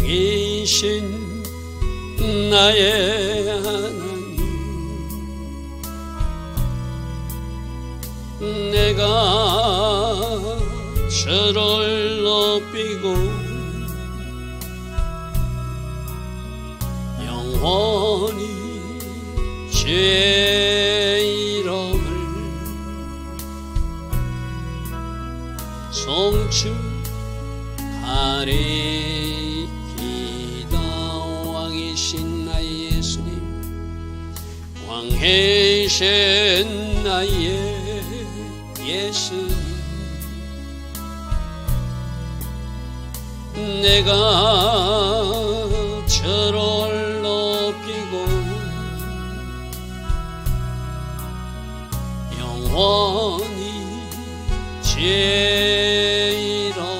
왕이신 나의 하나님, 내가 주를 높이고 영원히 주의 이름을 송축하리이다. 왕이신 나의 예수님, 왕이신 나의 예수님, 내가 주를 높이고 영원히 주의 이름을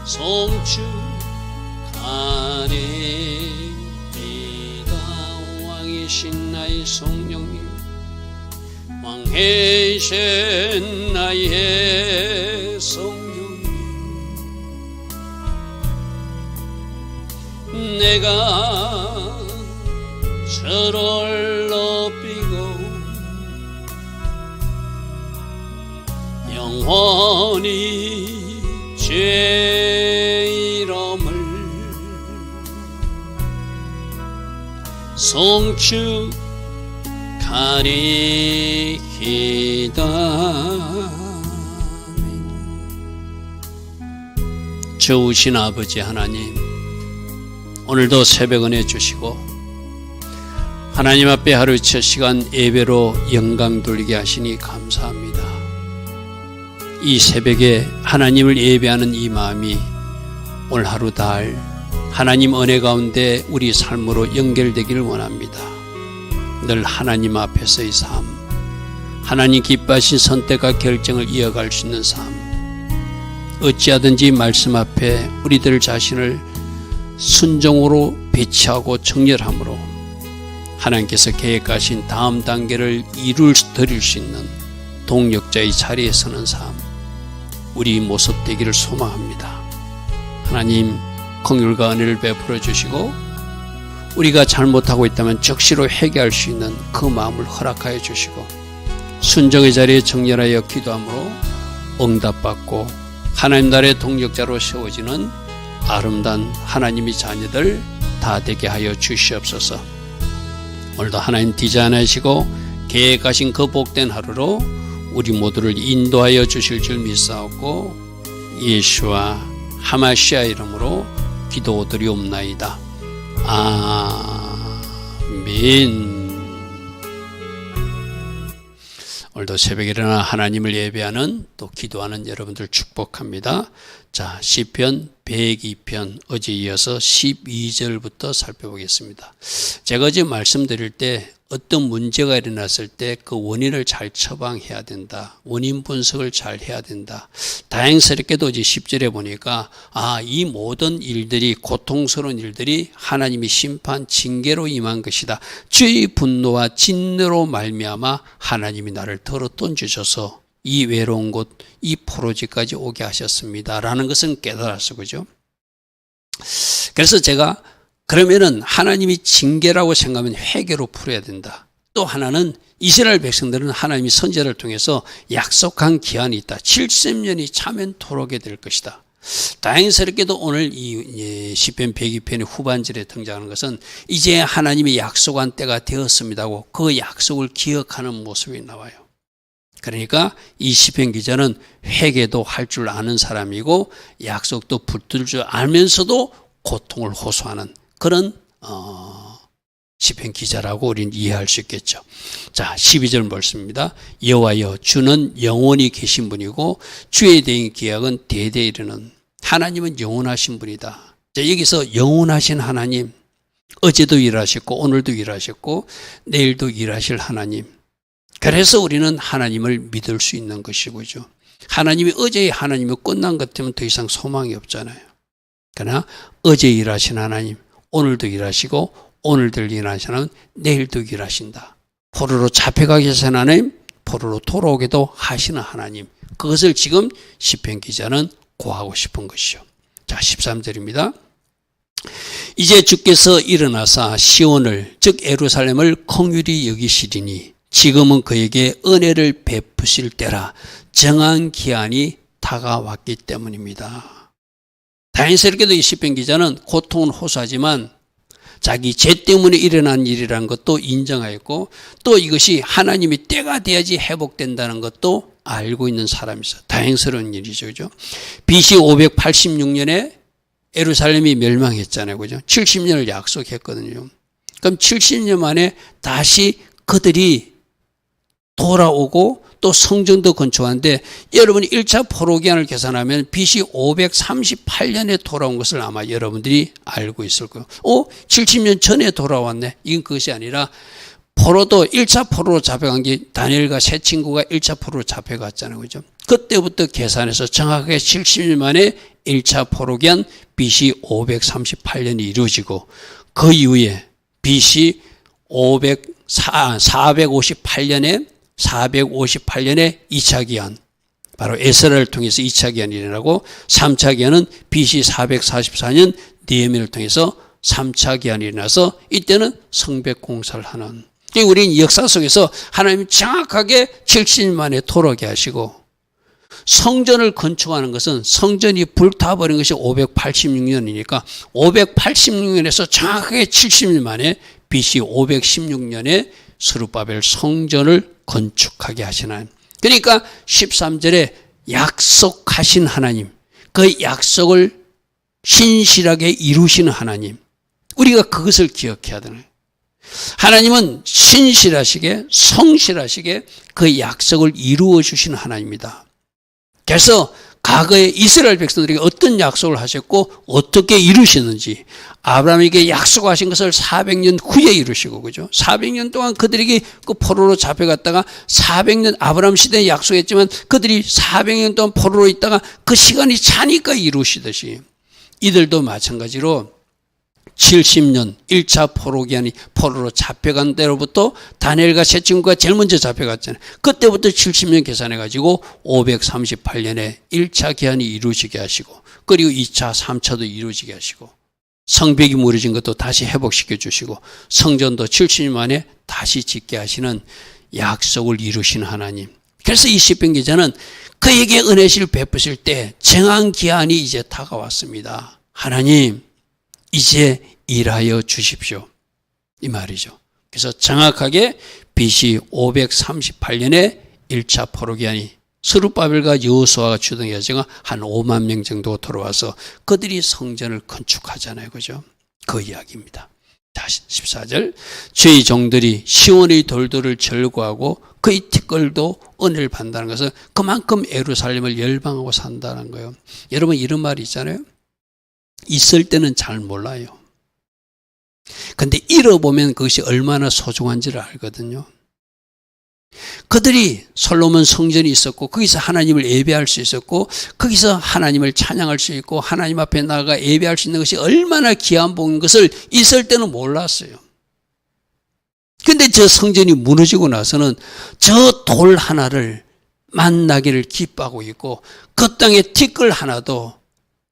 송축하리이다. 왕이신 나의 성령님, 왕이신 나의 성령님, 내가 주를 높이고 영원히 주의 이름을 송축하리이다. 좋으신 아버지 하나님, 오늘도 새벽 은혜 주시고 하나님 앞에 하루 첫 시간 예배로 영광 돌리게 하시니 감사합니다. 이 새벽에 하나님을 예배하는 이 마음이 오늘 하루 달 하나님 은혜 가운데 우리 삶으로 연결되기를 원합니다. 늘 하나님 앞에서의 삶, 하나님 기뻐하신 선택과 결정을 이어갈 수 있는 삶, 어찌하든지 말씀 앞에 우리들 자신을 순종으로 배치하고 정렬함으로 하나님께서 계획하신 다음 단계를 드릴 수 있는 동력자의 자리에 서는 삶, 우리 모습 되기를 소망합니다. 하나님, 긍휼과 은혜를 베풀어 주시고 우리가 잘못하고 있다면 적시로 회개할 수 있는 그 마음을 허락하여 주시고 순종의 자리에 정렬하여 기도함으로 응답받고 하나님 나라의 동력자로 세워지는 아름다운 하나님의 자녀들 다 되게 하여 주시옵소서. 오늘도 하나님 디자인하시고 계획하신 그 복된 하루로 우리 모두를 인도하여 주실 줄 믿사옵고 예수와 하마시아 이름으로 기도드리옵나이다. 아멘. 오늘도 새벽에 일어나 하나님을 예배하는 또 기도하는 여러분들 축복합니다. 자, 시편 102편 어제 이어서 12절부터 살펴보겠습니다. 제가 어제 말씀드릴 때 어떤 문제가 일어났을 때 그 원인을 잘 처방해야 된다. 원인 분석을 잘 해야 된다. 다행스럽게도 이제 10절에 보니까 이 모든 일들이, 고통스러운 일들이 하나님의 심판, 징계로 임한 것이다. 주의 분노와 진노로 말미암아 하나님이 나를 덜어 던지셔서 이 외로운 곳, 이 포로지까지 오게 하셨습니다. 라는 것은 깨달았어, 그죠? 그래서 제가 그러면은 하나님이 징계라고 생각하면 회개로 풀어야 된다. 또 하나는 이스라엘 백성들은 하나님이 선지자를 통해서 약속한 기한이 있다. 70년이 차면 돌아오게 될 것이다. 다행스럽게도 오늘 이 시편 102편의 후반절에 등장하는 것은 이제 하나님이 약속한 때가 되었습니다고 그 약속을 기억하는 모습이 나와요. 그러니까 이 시편 기자는 회개도 할 줄 아는 사람이고 약속도 붙들 줄 알면서도 고통을 호소하는 그런 시편 기자라고 우리는 이해할 수 있겠죠. 자, 12절 말씀입니다. 여호와여, 주는 영원히 계신 분이고 주에 대한 기약은 대대에 이르는, 하나님은 영원하신 분이다. 자, 여기서 영원하신 하나님, 어제도 일하셨고 오늘도 일하셨고 내일도 일하실 하나님. 그래서 우리는 하나님을 믿을 수 있는 것이고죠. 하나님이 어제의 하나님이 끝난 것 때문에 더 이상 소망이 없잖아요. 그러나 어제 일하신 하나님, 오늘도 일하시고 오늘도 일하시는 내일도 일하신다. 포로로 잡혀가기 계신 하나님, 포로로 돌아오게도 하시는 하나님. 그것을 지금 시편 기자는 고하고 싶은 것이요. 자, 13절입니다. 이제 주께서 일어나사 시온을 즉 예루살렘을 긍휼히 여기시리니 지금은 그에게 은혜를 베푸실 때라 정한 기한이 다가왔기 때문입니다. 다행스럽게도 이 시편 기자는 고통은 호소하지만 자기 죄 때문에 일어난 일이라는 것도 인정하였고 또 이것이 하나님이 때가 돼야지 회복된다는 것도 알고 있는 사람이죠. 다행스러운 일이죠. 그죠? BC 586년에 예루살렘이 멸망했잖아요. 그죠? 70년을 약속했거든요. 그럼 70년 만에 다시 그들이 돌아오고 또 성전도 건축하는데 여러분이 1차 포로기한을 계산하면 BC 538년에 돌아온 것을 아마 여러분들이 알고 있을 거예요. 70년 전에 돌아왔네. 이건 그것이 아니라 포로도 1차 포로로 잡혀간 게 다니엘과 세 친구가 1차 포로로 잡혀갔잖아요. 그죠? 그때부터 계산해서 정확하게 70년 만에 1차 포로기한 BC 538년이 이루어지고 그 이후에 BC 458년에 2차 기한, 바로 에스라를 통해서 2차 기한이 일어나고 3차 기한은 BC 444년 느헤미야를 통해서 3차 기한이 일어나서 이때는 성벽 공사를 하는. 우리는 역사 속에서 하나님이 정확하게 70년 만에 돌아오게 하시고 성전을 건축하는 것은 성전이 불타버린 것이 586년이니까 586년에서 정확하게 70년 만에 BC 516년에 스룹바벨 성전을 건축하게 하시는 하나님. 그러니까 13절에 약속하신 하나님, 그 약속을 신실하게 이루시는 하나님, 우리가 그것을 기억해야 되는. 하나님은 신실하시게 성실하시게 그 약속을 이루어 주시는 하나님입니다. 그래서 과거에 이스라엘 백성들에게 어떤 약속을 하셨고 어떻게 이루시는지, 아브라함에게 약속하신 것을 400년 후에 이루시고, 그죠? 400년 동안 그들에게 그 포로로 잡혀갔다가 400년 아브라함 시대에 약속했지만 그들이 400년 동안 포로로 있다가 그 시간이 차니까 이루시듯이 이들도 마찬가지로 70년 1차 포로기한이 포로로 잡혀간 때로부터 다니엘과 세 친구가 제일 먼저 잡혀갔잖아요. 그때부터 70년 계산해가지고 538년에 1차 기한이 이루어지게 하시고 그리고 2차, 3차도 이루어지게 하시고 성벽이 무너진 것도 다시 회복시켜 주시고 성전도 70년 만에 다시 짓게 하시는 약속을 이루시는 하나님. 그래서 이 시편 기자는 그에게 은혜를 베푸실 때 정한 기한이 이제 다가왔습니다. 하나님 이제 일하여 주십시오. 이 말이죠. 그래서 정확하게 BC 538년에 1차 포로기한이 스룹바벨과 여호수아가 주동해서 한 5만 명 정도 들어와서 그들이 성전을 건축하잖아요. 그죠? 그 이야기입니다. 다시 14절. 주의 종들이 시온의 돌들을 절거하고 그의 티끌도 은혜를 받는다는 것은 그만큼 예루살렘을 열방하고 산다는 거예요. 여러분 이런 말이 있잖아요. 있을 때는 잘 몰라요. 근데 잃어보면 그것이 얼마나 소중한지를 알거든요. 그들이 솔로몬 성전이 있었고 거기서 하나님을 예배할 수 있었고 거기서 하나님을 찬양할 수 있고 하나님 앞에 나아가 예배할 수 있는 것이 얼마나 귀한 복인 것을 있을 때는 몰랐어요. 근데 저 성전이 무너지고 나서는 저 돌 하나를 만나기를 기뻐하고 있고 그 땅에 티끌 하나도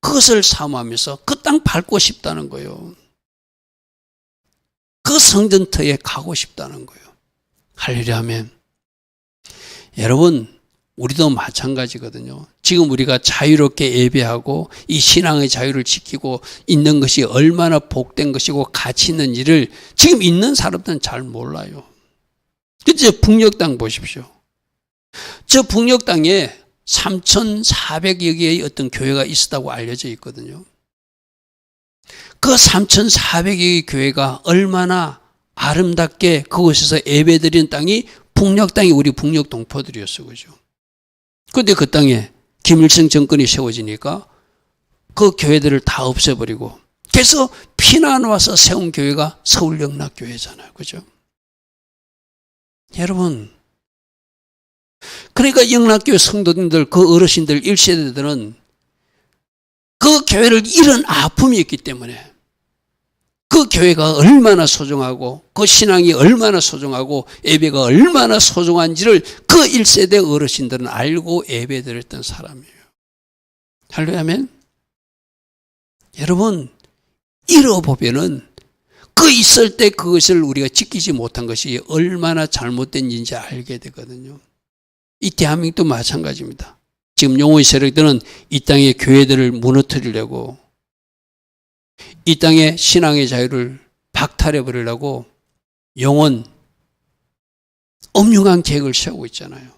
그것을 사모하면서 그 땅 밟고 싶다는 거예요. 그 성전터에 가고 싶다는 거예요. 할렐루야 아멘. 여러분 우리도 마찬가지거든요. 지금 우리가 자유롭게 예배하고 이 신앙의 자유를 지키고 있는 것이 얼마나 복된 것이고 가치 있는 일을 지금 있는 사람들은 잘 몰라요. 그저 북녘 땅 보십시오. 저 북녘 땅에 3,400여 개의 어떤 교회가 있었다고 알려져 있거든요. 그 3,400여 개의 교회가 얼마나 아름답게 그곳에서 예배드리는 땅이 북녘 땅이 우리 북녘 동포들이었어. 그죠? 그런데 그 땅에 김일성 정권이 세워지니까 그 교회들을 다 없애버리고 그래서 피난 와서 세운 교회가 서울 영락교회잖아요. 그죠? 여러분 그러니까 영락교회 성도님들 그 어르신들 1세대들은 그 교회를 잃은 아픔이 있기 때문에 그 교회가 얼마나 소중하고 그 신앙이 얼마나 소중하고 예배가 얼마나 소중한지를 그 1세대 어르신들은 알고 예배드렸던 사람이에요. 할렐루야, 아멘. 여러분, 잃어보면은 그 있을 때 그것을 우리가 지키지 못한 것이 얼마나 잘못된 일인지 알게 되거든요. 이 대한민국도 마찬가지입니다. 지금 용의 세력들은 이 땅의 교회들을 무너뜨리려고, 이 땅의 신앙의 자유를 박탈해버리려고 영원 엄중한 계획을 세우고 있잖아요.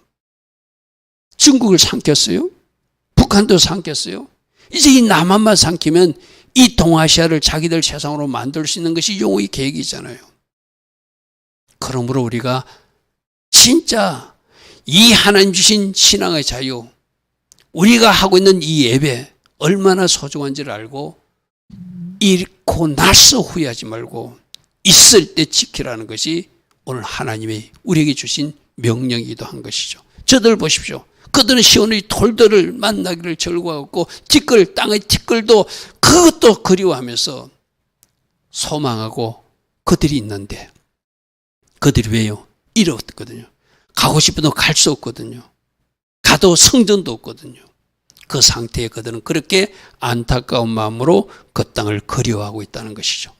중국을 삼켰어요. 북한도 삼켰어요. 이제 이 남한만 삼키면 이 동아시아를 자기들 세상으로 만들 수 있는 것이 용의 계획이잖아요. 그러므로 우리가 진짜 이 하나님 주신 신앙의 자유, 우리가 하고 있는 이 예배 얼마나 소중한지를 알고 잃고 나서 후회하지 말고 있을 때 지키라는 것이 오늘 하나님이 우리에게 주신 명령이기도 한 것이죠. 저들 보십시오. 그들은 시온의 돌들을 만나기를 절구하고 티끌, 땅의 티끌도 그것도 그리워하면서 소망하고 그들이 있는데 그들이 왜요? 잃었거든요. 가고 싶어도 갈 수 없거든요. 가도 성전도 없거든요. 그 상태에 그들은 그렇게 안타까운 마음으로 그 땅을 그리워하고 있다는 것이죠.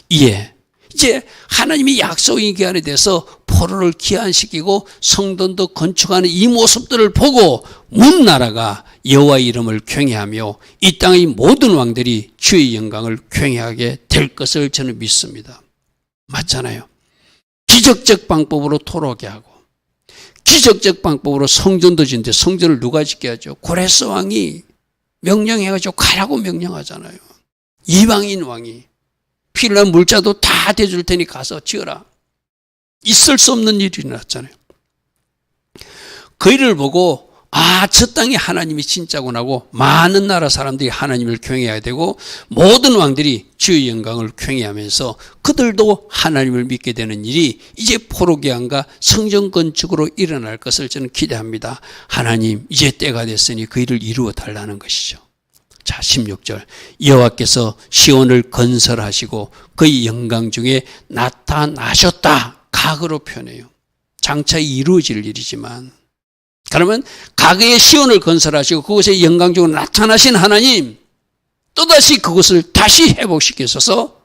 이제 하나님이 약속의 기한에 대해서 포로를 귀환시키고 성전도 건축하는 이 모습들을 보고 문 나라가 여호와의 이름을 경외하며 이 땅의 모든 왕들이 주의 영광을 경외하게 될 것을 저는 믿습니다. 맞잖아요. 기적적 방법으로 토록하게 하고 기적적 방법으로 성전도 짓는데 성전을 누가 짓게 하죠? 고레스 왕이 명령해가지고 가라고 명령하잖아요. 이방인 왕이 필요한 물자도 다 대줄 테니 가서 지어라. 있을 수 없는 일이 일어났잖아요. 그 일을 보고 저 땅이 하나님이 진짜구나 하고 많은 나라 사람들이 하나님을 경외해야 되고 모든 왕들이 주의 영광을 경외하면서 그들도 하나님을 믿게 되는 일이 이제 포로기환과 성전 건축으로 일어날 것을 저는 기대합니다. 하나님 이제 때가 됐으니 그 일을 이루어 달라는 것이죠. 자, 16절. 여호와께서 시온을 건설하시고 그의 영광 중에 나타나셨다. 각으로 표현해요. 장차 이루어질 일이지만 그러면 과거의 시온을 건설하시고 그곳에 영광적으로 나타나신 하나님 또다시 그것을 다시 회복시키셔서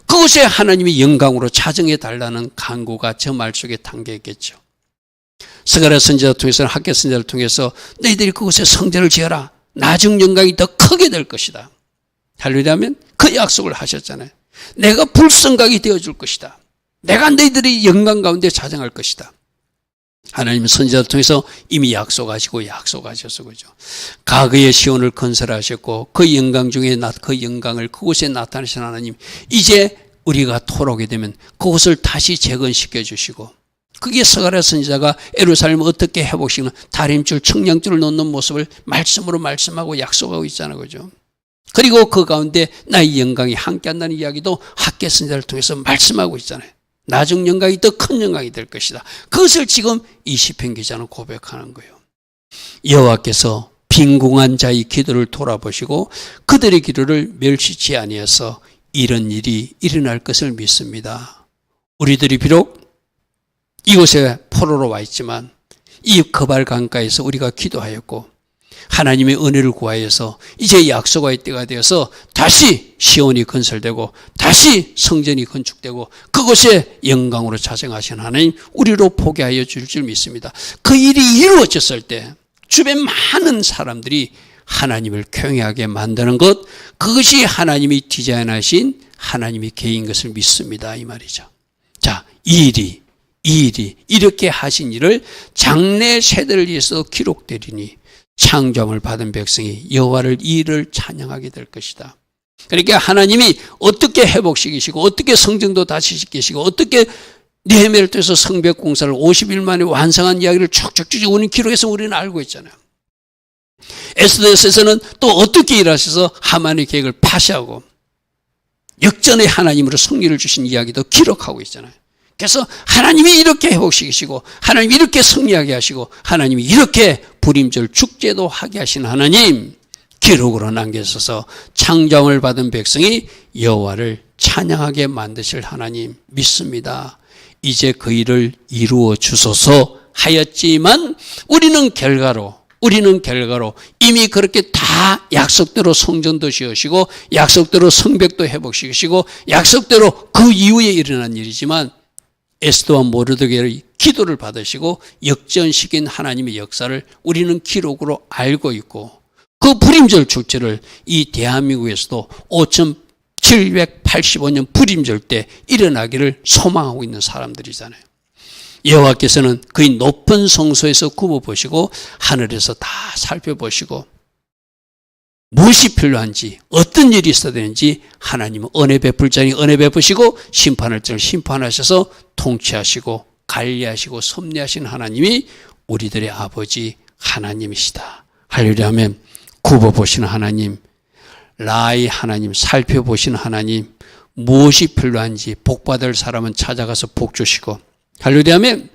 그곳에 하나님이 영광으로 자정해 달라는 간구가 저 말 속에 담겨 있겠죠. 스가랴 선지자를 통해서는 학개 선지자를 통해서 너희들이 그곳에 성전을 지어라. 나중 영광이 더 크게 될 것이다. 할렐루야면 그 약속을 하셨잖아요. 내가 불성각이 되어줄 것이다. 내가 너희들이 영광 가운데 자정할 것이다. 하나님은 선지자를 통해서 이미 약속하셔서 그죠. 과거의 시온을 건설하셨고 그 영광 중에 그 영광을 그곳에 나타내신 하나님 이제 우리가 토록하게 되면 그곳을 다시 재건시켜 주시고 그게 스가랴 선지자가 예루살렘을 어떻게 회복시키는 다림줄, 청량줄을 놓는 모습을 말씀으로 말씀하고 약속하고 있잖아요. 그죠. 그리고 그 가운데 나의 영광이 함께한다는 이야기도 학개 선지자를 통해서 말씀하고 있잖아요. 나중 영광이 더 큰 영광이 될 것이다. 그것을 지금 이 시편 기자는 고백하는 거예요. 여호와께서 빈궁한 자의 기도를 돌아보시고 그들의 기도를 멸시치 아니해서 이런 일이 일어날 것을 믿습니다. 우리들이 비록 이곳에 포로로 와 있지만 이 거발 강가에서 우리가 기도하였고 하나님의 은혜를 구하여서 이제 약속의 때가 되어서 다시 시온이 건설되고 다시 성전이 건축되고 그곳에 영광으로 자정하신 하나님 우리로 포기하여 줄 줄 믿습니다. 그 일이 이루어졌을 때 주변 많은 사람들이 하나님을 경외하게 만드는 것 그것이 하나님이 디자인하신 하나님의 계획인 것을 믿습니다. 이 말이죠. 자, 이 일이 이렇게 하신 일을 장래 세대를 위해서 기록되리니 창조함을 받은 백성이 여호와를 이 일을 찬양하게 될 것이다. 그러니까 하나님이 어떻게 회복시키시고 어떻게 성전도 다시 짓기시고 어떻게 느헤미야를 통해서 성벽 공사를 50일 만에 완성한 이야기를 쭉쭉쭉 우리는 기록해서 우리는 알고 있잖아요. 에스더서에서는 또 어떻게 일하셔서 하만의 계획을 파시하고 역전의 하나님으로 승리를 주신 이야기도 기록하고 있잖아요. 그래서 하나님이 이렇게 회복시키시고 하나님이 이렇게 승리하게 하시고 하나님이 이렇게 불임절 축제도 하게 하신 하나님 기록으로 남겨서서 창조함을 받은 백성이 여호와를 찬양하게 만드실 하나님 믿습니다. 이제 그 일을 이루어 주소서 하였지만 우리는 결과로 우리는 결과로 이미 그렇게 다 약속대로 성전도 지으시고 약속대로 성벽도 회복시키시고 약속대로 그 이후에 일어난 일이지만 에스더와 모르드게의 기도를 받으시고 역전시킨 하나님의 역사를 우리는 기록으로 알고 있고 그 불임절 축제를 이 대한민국에서도 5785년 불임절 때 일어나기를 소망하고 있는 사람들이잖아요. 여호와께서는 그의 높은 성소에서 굽어보시고 하늘에서 다 살펴보시고 무엇이 필요한지 어떤 일이 있어야 되는지 하나님은 은혜 베풀 자니 은혜 베푸시고 심판할 자를 심판하셔서 통치하시고 관리하시고 섭리하신 하나님이 우리들의 아버지 하나님이시다. 할렐루야 아멘. 굽어보시는 하나님, 라의 하나님, 살펴보시는 하나님, 무엇이 필요한지 복받을 사람은 찾아가서 복 주시고 할렐루야 아멘.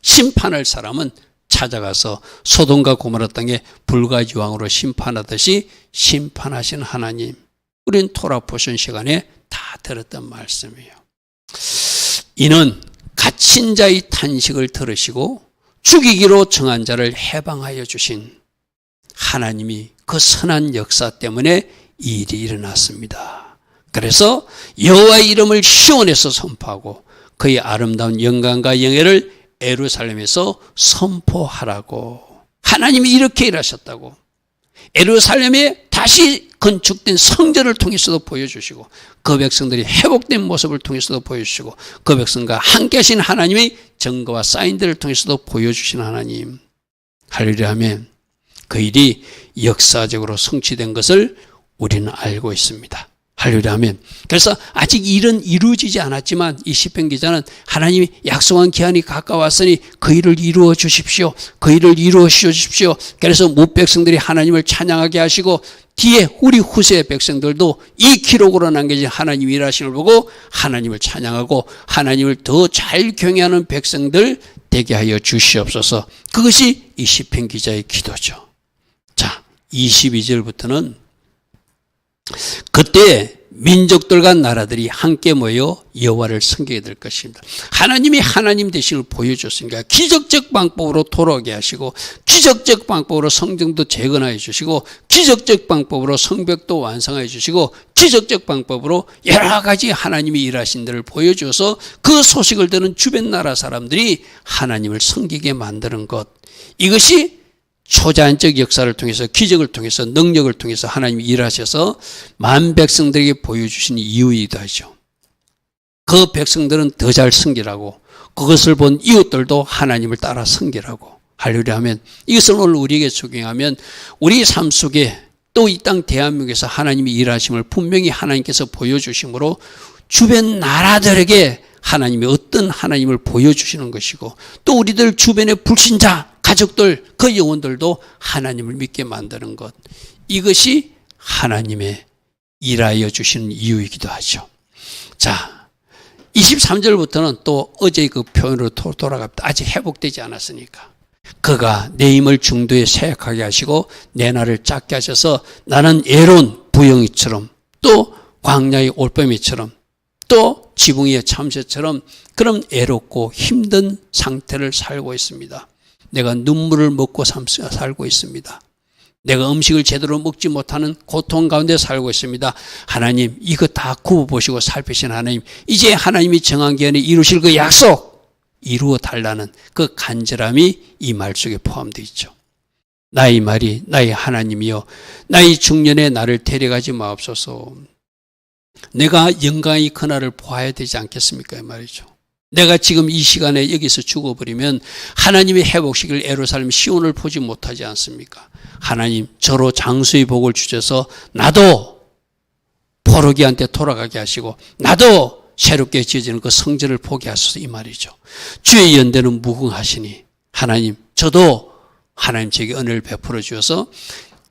심판할 사람은 찾아가서 소돔과 고모라 땅에 불과 유황으로 심판하듯이 심판하신 하나님. 우리는 토라 포션 시간에 다 들었던 말씀이에요. 이는 갇힌 자의 탄식을 들으시고 죽이기로 정한 자를 해방하여 주신 하나님이 그 선한 역사 때문에 이 일이 일어났습니다. 그래서 여호와의 이름을 시온에서 선포하고 그의 아름다운 영광과 영예를 예루살렘에서 선포하라고. 하나님이 이렇게 일하셨다고. 예루살렘에 다시 건축된 성전을 통해서도 보여주시고 그 백성들이 회복된 모습을 통해서도 보여주시고 그 백성과 함께 하신 하나님의 증거와 사인들을 통해서도 보여주시는 하나님. 할렐루야 아멘. 그 일이 역사적으로 성취된 것을 우리는 알고 있습니다. 할렐루야 아멘. 그래서 아직 일은 이루어지지 않았지만 이 시편 기자는 하나님이 약속한 기한이 가까웠으니 그 일을 이루어 주십시오. 그 일을 이루어 주십시오. 그래서 못 백성들이 하나님을 찬양하게 하시고 뒤에 우리 후세 백성들도 이 기록으로 남겨진 하나님 일하심을 보고 하나님을 찬양하고 하나님을 더 잘 경외하는 백성들 되게 하여 주시옵소서. 그것이 이 시편 기자의 기도죠. 자, 22절부터는 그때 민족들과 나라들이 함께 모여 여호와를 섬기게 될 것입니다. 하나님이 하나님 되심을 보여줬으니까 기적적 방법으로 돌아오게 하시고 기적적 방법으로 성전도 재건하여 주시고 기적적 방법으로 성벽도 완성하여 주시고 기적적 방법으로 여러 가지 하나님이 일하신 데를 보여주어서 그 소식을 들은 주변 나라 사람들이 하나님을 섬기게 만드는 것, 이것이 초자연적 역사를 통해서 기적을 통해서 능력을 통해서 하나님이 일하셔서 만 백성들에게 보여주신 이유이기도 하죠. 그 백성들은 더 잘 섬기라고, 그것을 본 이웃들도 하나님을 따라 섬기라고. 할렐루야 하면 이것을 오늘 우리에게 적용하면 우리 삶 속에 또 이 땅 대한민국에서 하나님이 일하심을 분명히 하나님께서 보여주심으로 주변 나라들에게 하나님이 어떤 하나님을 보여주시는 것이고 또 우리들 주변의 불신자 가족들 그 영혼들도 하나님을 믿게 만드는 것, 이것이 하나님의 일하여 주시는 이유이기도 하죠. 자, 23절부터는 또 어제 그 표현으로 돌아갑니다. 아직 회복되지 않았으니까. 그가 내 힘을 중도에 세약하게 하시고 내 날을 작게 하셔서 나는 애로운 부영이처럼 또 광야의 올빼미처럼 또 지붕 위의 참새처럼 그런 애롭고 힘든 상태를 살고 있습니다. 내가 눈물을 먹고 살고 있습니다. 내가 음식을 제대로 먹지 못하는 고통 가운데 살고 있습니다. 하나님, 이거 다 굽어보시고 살피신 하나님, 이제 하나님이 정한 기한에 이루실 그 약속 이루어 달라는 그 간절함이 이 말 속에 포함되어 있죠. 나의 말이 나의 하나님이여 나의 중년에 나를 데려가지 마옵소서. 내가 영광의 그날을 보아야 되지 않겠습니까? 이 말이죠. 내가 지금 이 시간에 여기서 죽어버리면 하나님의 회복시킬 예루살렘 시온을 보지 못하지 않습니까? 하나님, 저로 장수의 복을 주셔서 나도 포로기한테 돌아가게 하시고 나도 새롭게 지어지는 그 성전을 보게 하소서, 이 말이죠. 주의 연대는 무궁하시니 하나님, 저도 하나님 제게 은혜를 베풀어 주셔서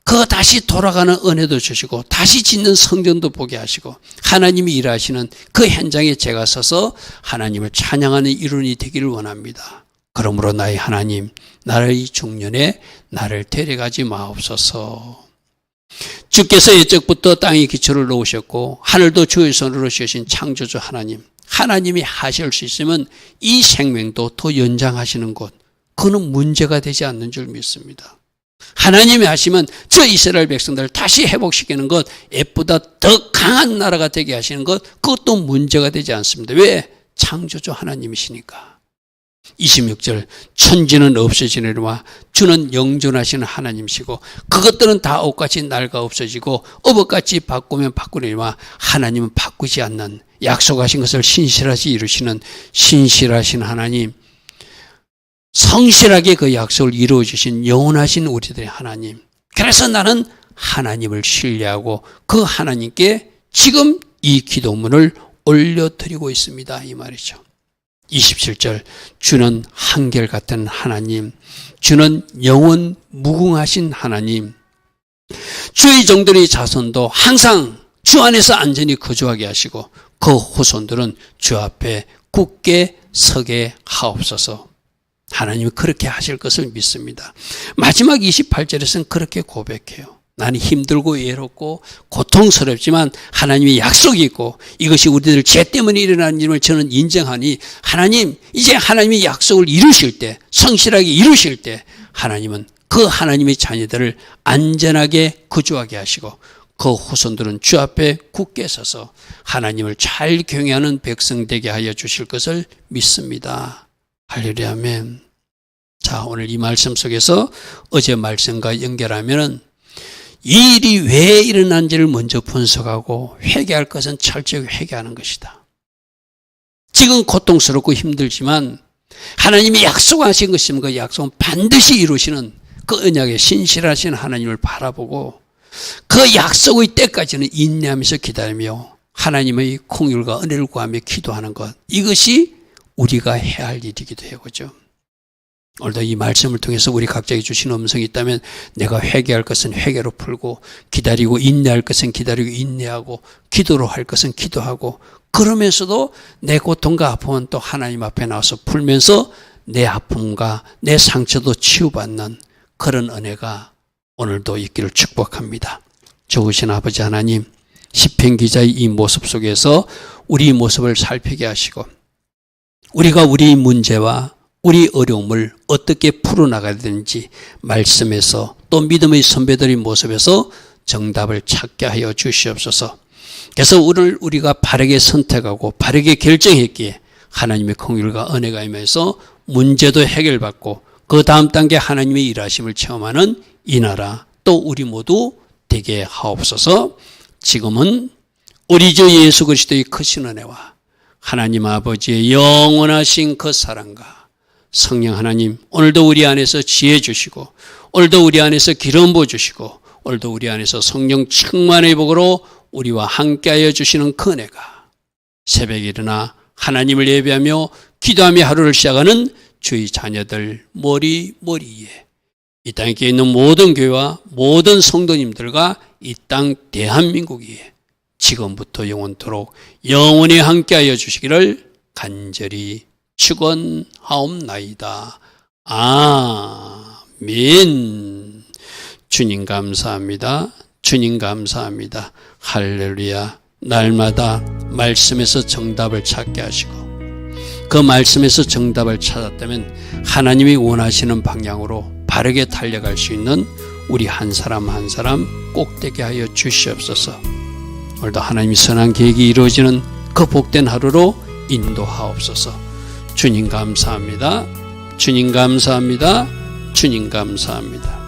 그 다시 돌아가는 은혜도 주시고 다시 짓는 성전도 보게 하시고 하나님이 일하시는 그 현장에 제가 서서 하나님을 찬양하는 일원이 되기를 원합니다. 그러므로 나의 하나님, 나의 중년에 나를 데려가지 마옵소서. 주께서 옛적부터 땅의 기초를 놓으셨고 하늘도 주의 손으로 지으신 창조주 하나님, 하나님이 하실 수 있으면 이 생명도 더 연장하시는 것, 그는 문제가 되지 않는 줄 믿습니다. 하나님이 하시면 저 이스라엘 백성들을 다시 회복시키는 것, 앱보다 더 강한 나라가 되게 하시는 것, 그것도 문제가 되지 않습니다. 왜? 창조주 하나님이시니까. 26절, 천지는 없어지느니와 주는 영존하시는 하나님이시고 그것들은 다 옷같이 낡아 없어지고 업옷같이 바꾸면 바꾸느니와 하나님은 바꾸지 않는, 약속하신 것을 신실하게 이루시는 신실하신 하나님, 성실하게 그 약속을 이루어주신 영원하신 우리들의 하나님. 그래서 나는 하나님을 신뢰하고 그 하나님께 지금 이 기도문을 올려드리고 있습니다, 이 말이죠. 27절, 주는 한결같은 하나님, 주는 영원 무궁하신 하나님, 주의 종들의 자손도 항상 주 안에서 안전히 거주하게 하시고 그 후손들은 주 앞에 굳게 서게 하옵소서. 하나님이 그렇게 하실 것을 믿습니다. 마지막 28절에서는 그렇게 고백해요. 나는 힘들고 외롭고 고통스럽지만 하나님의 약속이 있고 이것이 우리들 죄 때문에 일어나는 일을 저는 인정하니 하나님, 이제 하나님의 약속을 이루실 때, 성실하게 이루실 때 하나님은 그 하나님의 자녀들을 안전하게 거주하게 하시고 그 후손들은 주 앞에 굳게 서서 하나님을 잘 경외하는 백성 되게 하여 주실 것을 믿습니다. 할렐루야, 아멘. 자, 오늘 이 말씀 속에서 어제 말씀과 연결하면은 이 일이 왜 일어난지를 먼저 분석하고 회개할 것은 철저히 회개하는 것이다. 지금 고통스럽고 힘들지만 하나님이 약속하신 것이면 그 약속은 반드시 이루시는 그 언약에 신실하신 하나님을 바라보고 그 약속의 때까지는 인내하면서 기다리며 하나님의 긍휼과 은혜를 구하며 기도하는 것, 이것이 우리가 해야 할 일이기도 해요. 그죠? 오늘도 이 말씀을 통해서 우리 각자에게 주신 음성이 있다면 내가 회개할 것은 회개로 풀고 기다리고 인내할 것은 기다리고 인내하고 기도로 할 것은 기도하고 그러면서도 내 고통과 아픔은 또 하나님 앞에 나와서 풀면서 내 아픔과 내 상처도 치유받는 그런 은혜가 오늘도 있기를 축복합니다. 좋으신 아버지 하나님, 시편 기자의 이 모습 속에서 우리 모습을 살피게 하시고 우리가 우리 문제와 우리 어려움을 어떻게 풀어나가야 되는지 말씀에서 또 믿음의 선배들의 모습에서 정답을 찾게 하여 주시옵소서. 그래서 오늘 우리가 바르게 선택하고 바르게 결정했기에 하나님의 긍휼과 은혜가 임해서 문제도 해결받고 그 다음 단계 하나님의 일하심을 체험하는 이 나라 또 우리 모두 되게 하옵소서. 지금은 우리 주 예수 그리스도의 크신 은혜와 하나님 아버지의 영원하신 그 사랑과 성령 하나님, 오늘도 우리 안에서 지혜 주시고 오늘도 우리 안에서 기름 부어 주시고 오늘도 우리 안에서 성령 충만의 복으로 우리와 함께하여 주시는 그 은혜가 새벽에 일어나 하나님을 예배하며 기도하며 하루를 시작하는 주의 자녀들 머리에 이 땅에 있는 모든 교회와 모든 성도님들과 이 땅 대한민국 위에 지금부터 영원토록 영원히 함께하여 주시기를 간절히 축원하옵나이다. 아멘. 주님 감사합니다. 주님 감사합니다. 할렐루야. 날마다 말씀에서 정답을 찾게 하시고 그 말씀에서 정답을 찾았다면 하나님이 원하시는 방향으로 바르게 달려갈 수 있는 우리 한 사람 한 사람 꼭 되게 하여 주시옵소서. 오늘도 하나님의 선한 계획이 이루어지는 그 복된 하루로 인도하옵소서. 주님 감사합니다. 주님 감사합니다. 주님 감사합니다.